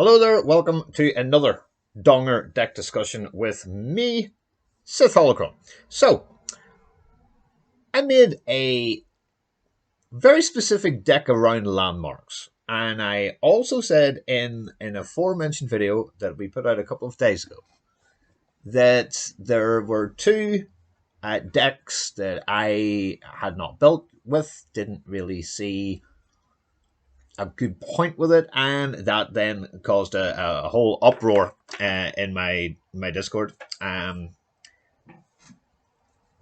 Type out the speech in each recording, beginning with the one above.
Hello there, welcome to another Donger deck discussion with me, Sith Holocron. So, I made a very specific deck around landmarks, and I also said in an aforementioned video that we put out a couple of days ago that there were two decks that I had not built with, didn't really see a good point with it, and that then caused a whole uproar in my Discord.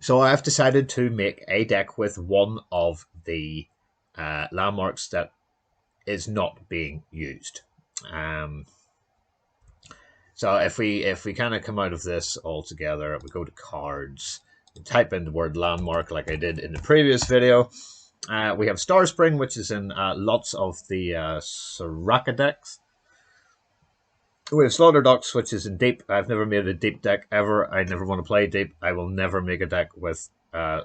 So I've decided to make a deck with one of the landmarks that is not being used. So if we kind of come out of this all together, we go to cards, type in the word landmark like I did in the previous video. We have Star Spring, which is in lots of the Soraka decks. We have Slaughter Ducks, which is in deep. I've never made a deep deck ever. I never want to play deep. I will never make a deck with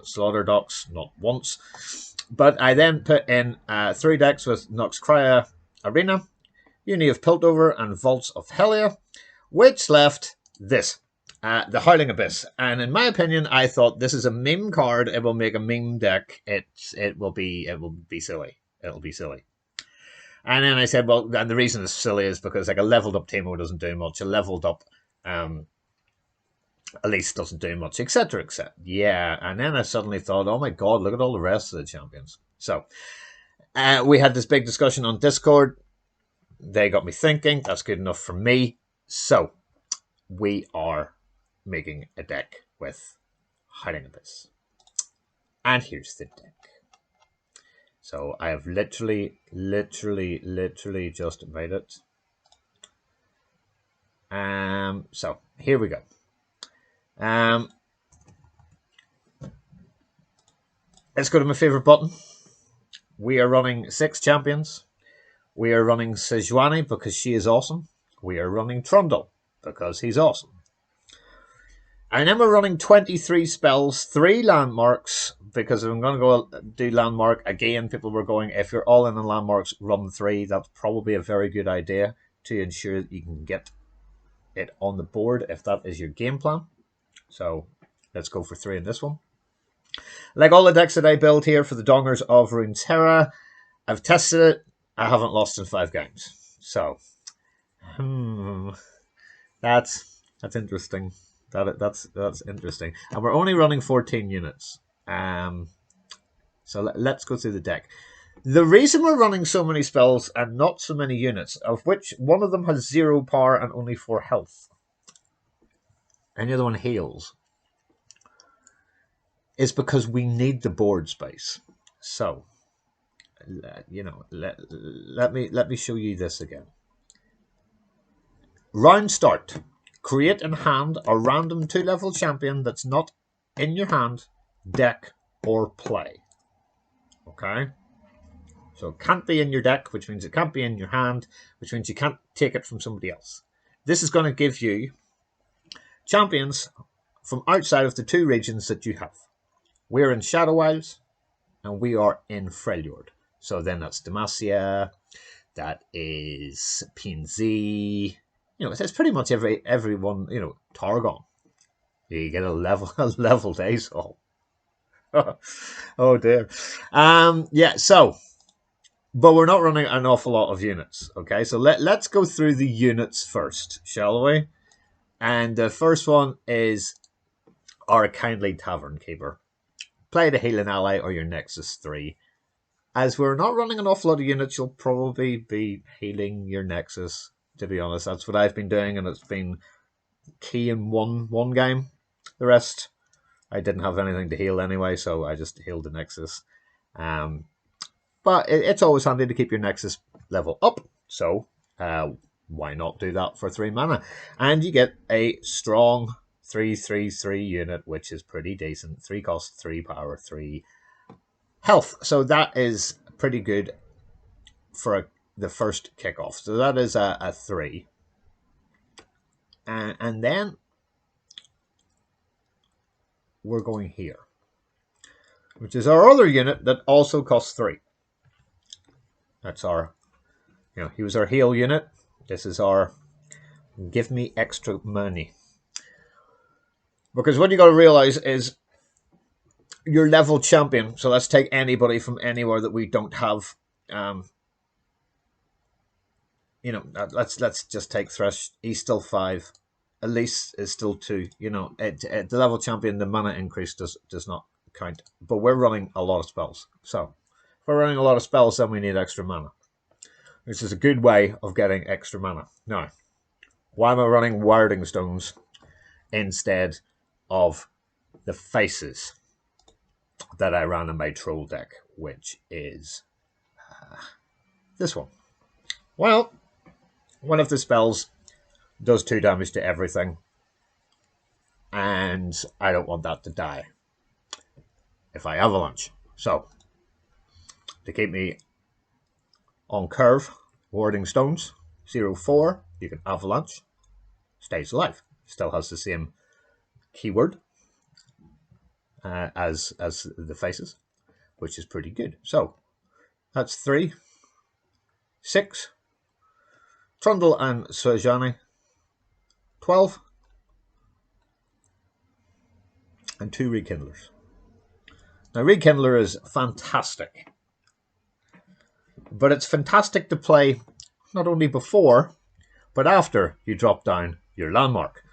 Slaughter Ducks, not once. But I then put in 3 decks with Nox Crya Arena, Uni of Piltover, and Vaults of Helia, which left this. The Howling Abyss, and in my opinion, I thought this is a meme card. It will make a meme deck. It will be silly. It'll be silly. And then I said, well, and the reason it's silly is because like a leveled up Teemo doesn't do much. A leveled up Elise doesn't do much, etc., etc. Yeah, and then I suddenly thought, oh my god, look at all the rest of the champions. So we had this big discussion on Discord. They got me thinking. That's good enough for me. So we are making a deck with Howling Abyss. And here's the deck. So I have literally just made it. So here we go. Let's go to my favorite button. We are running 6 champions. We are running Sejuani because she is awesome. We are running Trundle because he's awesome. And then we're running 23 spells, 3 landmarks, because if I'm going to go do landmark again, people were going, if you're all in on landmarks, run 3. That's probably a very good idea to ensure that you can get it on the board if that is your game plan. So let's go for 3 in this one. Like all the decks that I build here for the Dongers of Runeterra, I've tested it. I haven't lost in 5 games. So, that's interesting. That's interesting. And we're only running 14 units. So let's go through the deck. The reason we're running so many spells and not so many units, of which one of them has 0 power and only 4 health, and the other one heals, is because we need the board space. So, let me show you this again. Round start. Create in hand a random 2-level champion that's not in your hand, deck, or play. Okay? So it can't be in your deck, which means it can't be in your hand, which means you can't take it from somebody else. This is going to give you champions from outside of the 2 regions that you have. We're in Shadow Isles, and we are in Freljord. So then that's Demacia, that is PNZ. It's pretty much everyone, Targon. You get a leveled Azol. Oh dear. Yeah, so, but we're not running an awful lot of units. Okay, so let's go through the units first, shall we? And the first one is our Kindly Tavern Keeper. Play the Healing Ally or your Nexus 3. As we're not running an awful lot of units, you'll probably be healing your Nexus. To be honest, that's what I've been doing, and it's been key in one game. The rest, I didn't have anything to heal anyway, so I just healed the Nexus. But it's always handy to keep your Nexus level up, so why not do that for 3 mana? And you get a strong 3/3/3 unit, which is pretty decent. 3 cost, 3 power, 3 health. So that is pretty good for the first kickoff. So that is a 3. And then we're going here, which is our other unit that also costs 3. That's our, he was our heal unit. This is our give me extra money. Because what you got to realize is your level champion. So let's take anybody from anywhere that we don't have. Let's just take Thresh. He's still 5. Elise is still 2. The level champion, the mana increase does not count. But we're running a lot of spells. So if we're running a lot of spells, then we need extra mana. This is a good way of getting extra mana. Now, why am I running Warding Stones instead of the faces that I ran in my troll deck, which is this one? Well, one of the spells does 2 damage to everything, and I don't want that to die if I avalanche. So, to keep me on curve, Warding Stones, 0-4, you can avalanche, stays alive. Still has the same keyword as the faces, which is pretty good. So, that's 3, 6, Trundle and Swajani, 12, and 2 Rekindlers. Now, Rekindler is fantastic, but it's fantastic to play not only before, but after you drop down your landmark.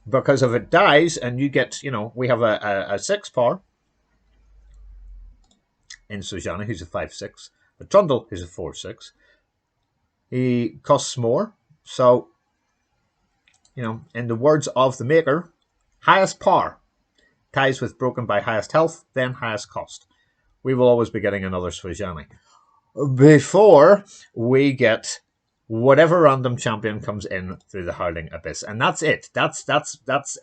Because if it dies and you get, we have a 6 power in Sojana, who's a 5-6, but Trundle, who's a 4-6, he costs more. So, in the words of the maker, highest power ties with broken by highest health, then highest cost. We will always be getting another Swajani before we get whatever random champion comes in through the Howling Abyss. And that's it. That's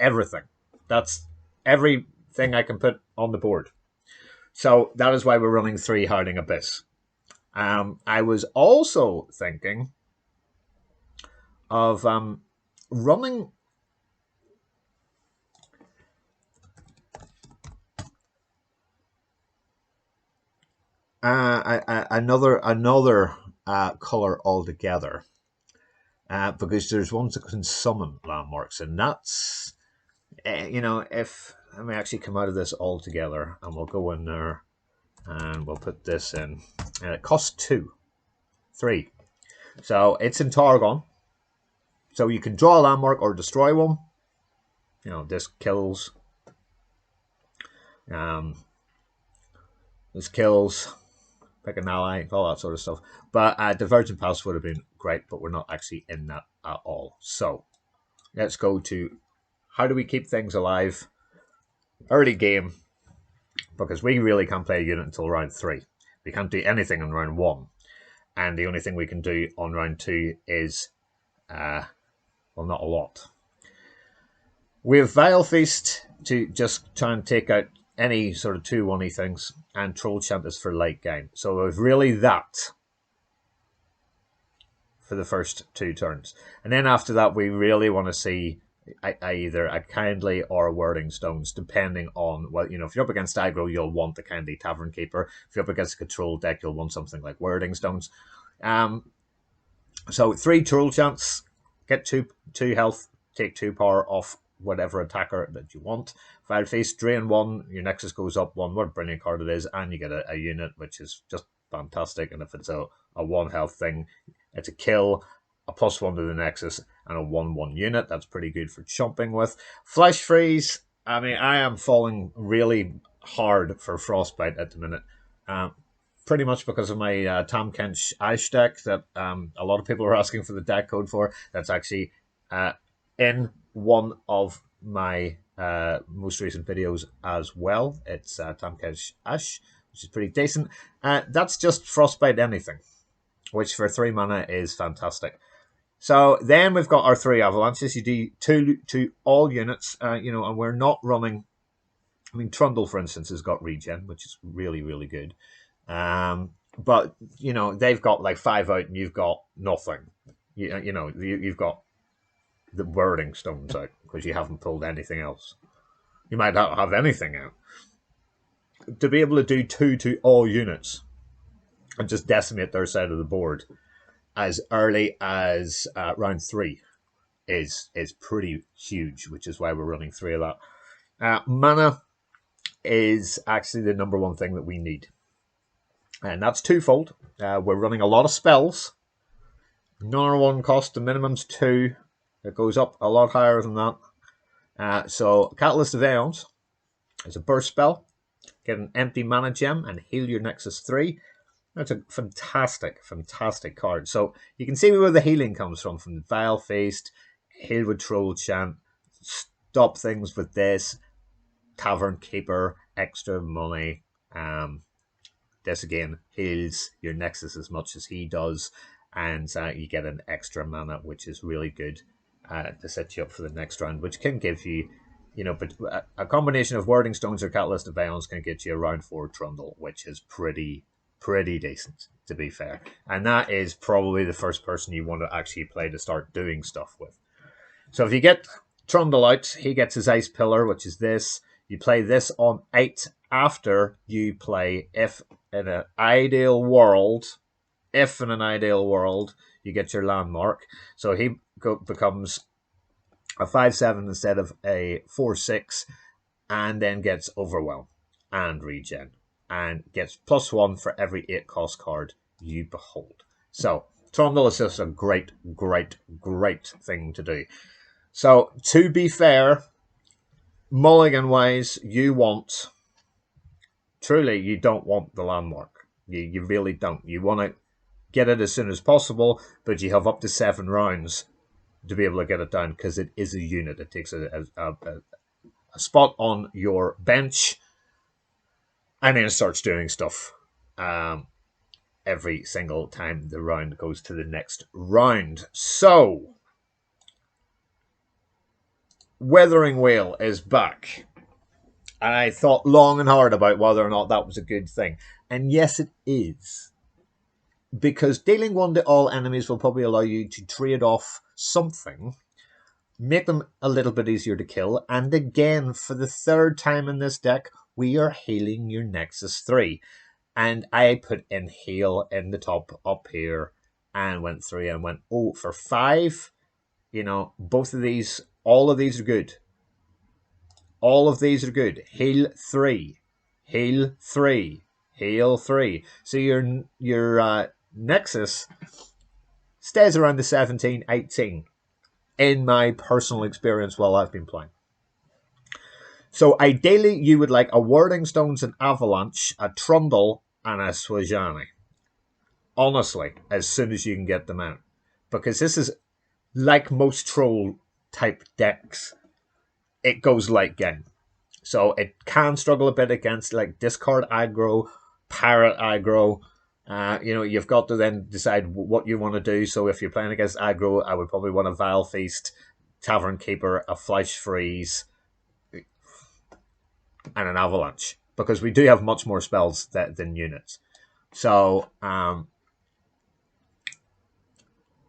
everything. That's everything I can put on the board. So that is why we're running 3 Howling Abyss. I was also thinking of running another color altogether, because there's ones that can summon landmarks, and that's if let me actually come out of this altogether, and we'll go in there, and we'll put this in, and it costs 3. So it's in Targon, so you can draw a landmark or destroy one. This kills. This kills. Pick an ally, all that sort of stuff. But Divergent Pass would have been great, but we're not actually in that at all. So let's go to how do we keep things alive early game, because we really can't play a unit until round 3. We can't do anything in round 1. And the only thing we can do on round 2 is, not a lot. We have Vile Feast to just try and take out any sort of 2-1-y things, and Troll Chant is for late game. So we've really that for the first 2 turns. And then after that, we really want to see either a Kindly or a Warding Stones, depending on, if you're up against aggro, you'll want the Kindly Tavern Keeper. If you're up against a control deck, you'll want something like Warding Stones. So 3 Troll Chants, get 2 health, take 2 power off whatever attacker that you want. Vile Feast, drain 1, your Nexus goes up 1, what a brilliant card it is, and you get a unit, which is just fantastic. And if it's a 1 health thing, it's a kill, a +1 to the Nexus, and a 1/1 unit. That's pretty good for chomping with. Flesh Freeze, I mean, I am falling really hard for Frostbite at the minute. Pretty much because of my Tom Kench Ash deck that a lot of people are asking for the deck code for. That's actually in one of my most recent videos as well. It's Tom Kench Ash, which is pretty decent. That's just Frostbite anything, which for 3 mana is fantastic. So then we've got our 3 avalanches. You do 2 to all units, and we're not running. I mean, Trundle, for instance, has got regen, which is really, really good. But they've got like 5 out, and you've got nothing. You've got the Warding Stones out because you haven't pulled anything else. You might not have anything out. To be able to do 2 to all units and just decimate their side of the board as early as round 3 is pretty huge, which is why we're running 3 of that. Mana is actually the number one thing that we need. And that's twofold. We're running a lot of spells. None are 1 cost, the minimum's 2. It goes up a lot higher than that. So Catalyst of Aeons is a burst spell. Get an empty mana gem and heal your Nexus 3. That's a fantastic, fantastic card. So you can see where the healing comes from the Vile Feast, Heal with Troll Chant, stop things with this, Tavern Keeper, extra money. This again heals your Nexus as much as he does, and you get an extra mana, which is really good to set you up for the next round, which can give you, but a combination of Wording Stones or Catalyst of Aeons can get you a round 4 Trundle, which is pretty decent, to be fair. And that is probably the first person you want to actually play to start doing stuff with. So if you get Trundle out, he gets his Ice Pillar, which is this. You play this on 8 after you play If in an ideal world, you get your landmark. So he becomes a 5/7 instead of a 4/6, and then gets Overwhelm and Regen, and gets +1 for every 8 cost card you behold. So Trundle is just a great thing to do. So to be fair, mulligan wise, you don't want the landmark. You really don't. You want to get it as soon as possible, but you have up to 7 rounds to be able to get it down, because it is a unit. It takes a spot on your bench, and then it starts doing stuff every single time the round goes to the next round. So, Withering Wail is back. And I thought long and hard about whether or not that was a good thing. And yes, it is. Because dealing 1 to all enemies will probably allow you to trade off something, make them a little bit easier to kill. And again, for the 3rd time in this deck, we are healing your Nexus 3. And I put in heal in the top up here and went through and went, oh, for 5, both of these, all of these are good. All of these are good. Heal 3. Heal 3. Heal 3. So your Nexus stays around the 17, 18 in my personal experience while I've been playing. So ideally, you would like a Wording Stones, an Avalanche, a Trundle, and a Swajani. Honestly, as soon as you can get them out. Because this is, like most troll-type decks, it goes late game. So it can struggle a bit against like discard aggro, parrot aggro. You've got to then decide what you want to do. So if you're playing against aggro, I would probably want a Vile Feast, Tavern Keeper, a Flash Freeze, and an Avalanche. Because we do have much more spells than units. So,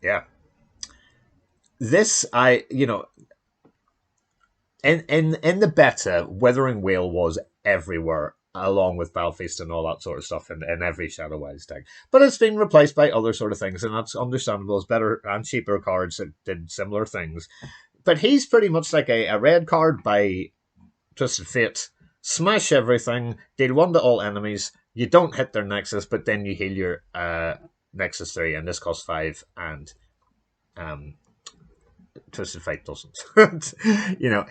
yeah. This, In the beta, Withering Wail was everywhere, along with Balfeast and all that sort of stuff in every Shadow Wilds deck. But it's been replaced by other sort of things, and that's understandable. It's better and cheaper cards that did similar things. But he's pretty much like a red card by Twisted Fate. Smash everything, deal 1 to all enemies. You don't hit their Nexus, but then you heal your Nexus 3, and this costs 5, and Twisted Fate doesn't.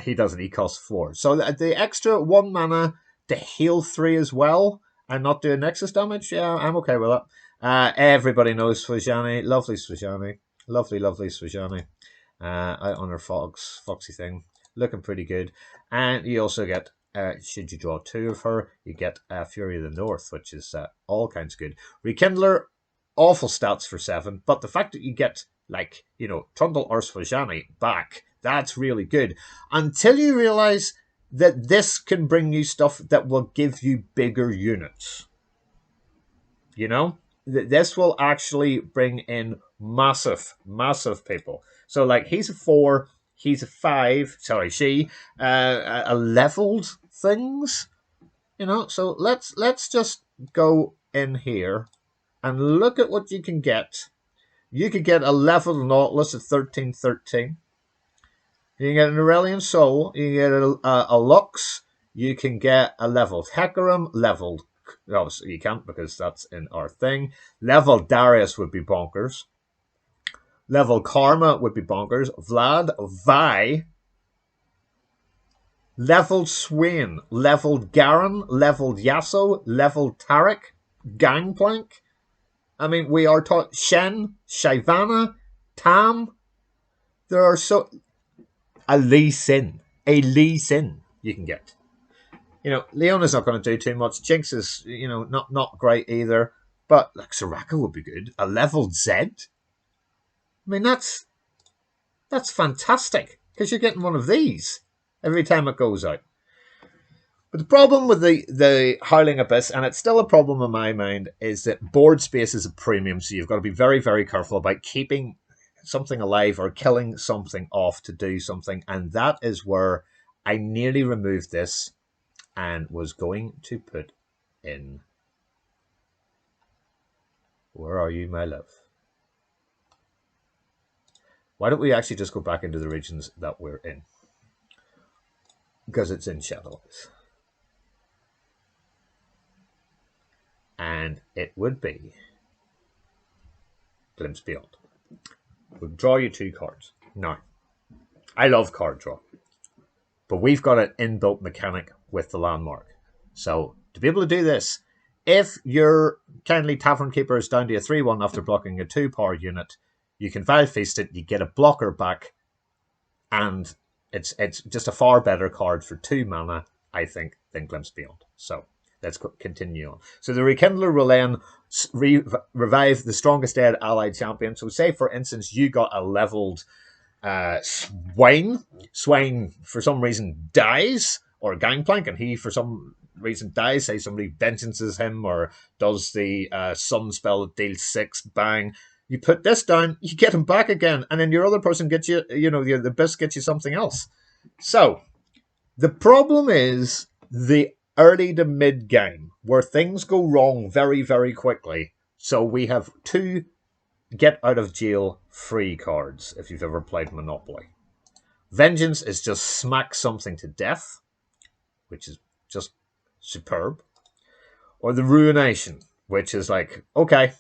He doesn't. He costs 4. So the extra 1 mana to heal 3 as well and not do Nexus damage, yeah, I'm okay with that. Everybody knows Swajani. Lovely Swajani. Lovely Swajani. Out on her foxy thing. Looking pretty good. And you also get, should you draw 2 of her, you get Fury of the North, which is all kinds of good. Rekindler, awful stats for 7, but the fact that you get Trundle or Swajani back, that's really good. Until you realize that this can bring you stuff that will give you bigger units. This will actually bring in massive people. So, he's a 4, he's a 5, she, a leveled things, So let's just go in here and look at what you can get You could get a leveled Nautilus at 1313. You can get an Aurelian Soul. You can get a Lux. You can get a leveled Hecarim, leveled. Obviously, you can't because that's in our thing. Leveled Darius would be bonkers. Level Karma would be bonkers. Vlad, Vi. Leveled Swain. Leveled Garen. Leveled Yasuo. Leveled Tarek. Gangplank. I mean, we are taught Shen, Shyvana, Tam. There are so. A Lee Sin you can get. Leona's not going to do too much. Jinx is, not great either. But like Soraka would be good. A leveled Zed. I mean, that's fantastic because you're getting one of these every time it goes out. But the problem with the Howling Abyss, and it's still a problem in my mind, is that board space is a premium, so you've got to be very, very careful about keeping something alive or killing something off to do something, and that is where I nearly removed this and was going to put in... Where are you, my love? Why don't we actually just go back into the regions that we're in? Because it's in Shadows. And it would be Glimpse Beyond. We'll draw you 2 cards. Now, I love card draw, but we've got an inbuilt mechanic with the landmark. So to be able to do this, if your Kindly Tavern Keeper is down to a 3-1 after blocking a 2-power unit, you can Vile Feast it, you get a blocker back, and it's just a far better card for 2 mana, I think, than Glimpse Beyond. So let's continue on. So the Rekindler will then revive the strongest dead allied champion. So say, for instance, you got a leveled Swain. Swain, for some reason, dies, or Gangplank, and he, for some reason, dies. Say somebody vengeances him or does the sun spell that deals 6, bang. You put this down, you get him back again, and then your other person gets you, the Abyss gets you something else. So the problem is the early to mid game where things go wrong very, very quickly. So we have 2 get out of jail free cards if you've ever played Monopoly. Vengeance is just smack something to death, which is just superb. Or the Ruination, which is like, okay,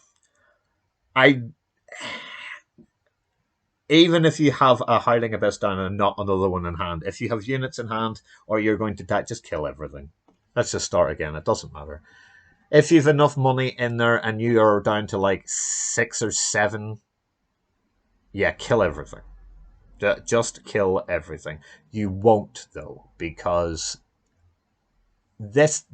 even if you have a Howling Abyss down and not another one in hand, if you have units in hand or you're going to die, just kill everything. Let's just start again. It doesn't matter. If you've enough money in there and you are down to like 6 or 7, yeah, kill everything. Just kill everything. You won't, though, because there's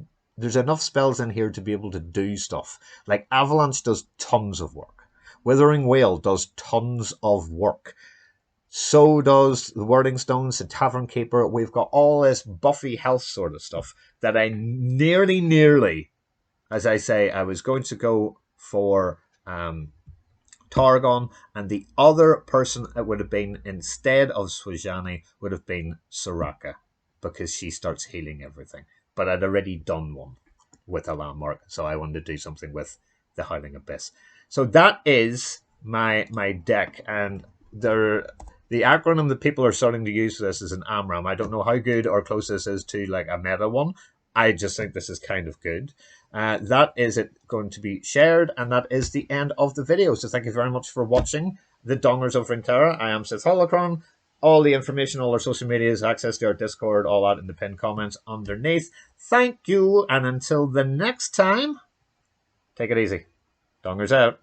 enough spells in here to be able to do stuff. Like Avalanche does tons of work. Withering Wail does tons of work. So does the Wording Stones, the Tavern Keeper. We've got all this Buffy health sort of stuff that I nearly, as I say, I was going to go for Targon, and the other person it would have been instead of Swajani would have been Soraka, because she starts healing everything. But I'd already done one with a landmark, so I wanted to do something with the Howling Abyss. So that is my deck, and the acronym that people are starting to use for this is an ARAM. I don't know how good or close this is to like a meta one. I just think this is kind of good. That is it going to be shared, and that is the end of the video. So thank you very much for watching the Dongers of Runeterra. I am Sith Holocron. All the information, all our social medias, access to our Discord, all that in the pinned comments underneath. Thank you, and until the next time, take it easy. Dongers out.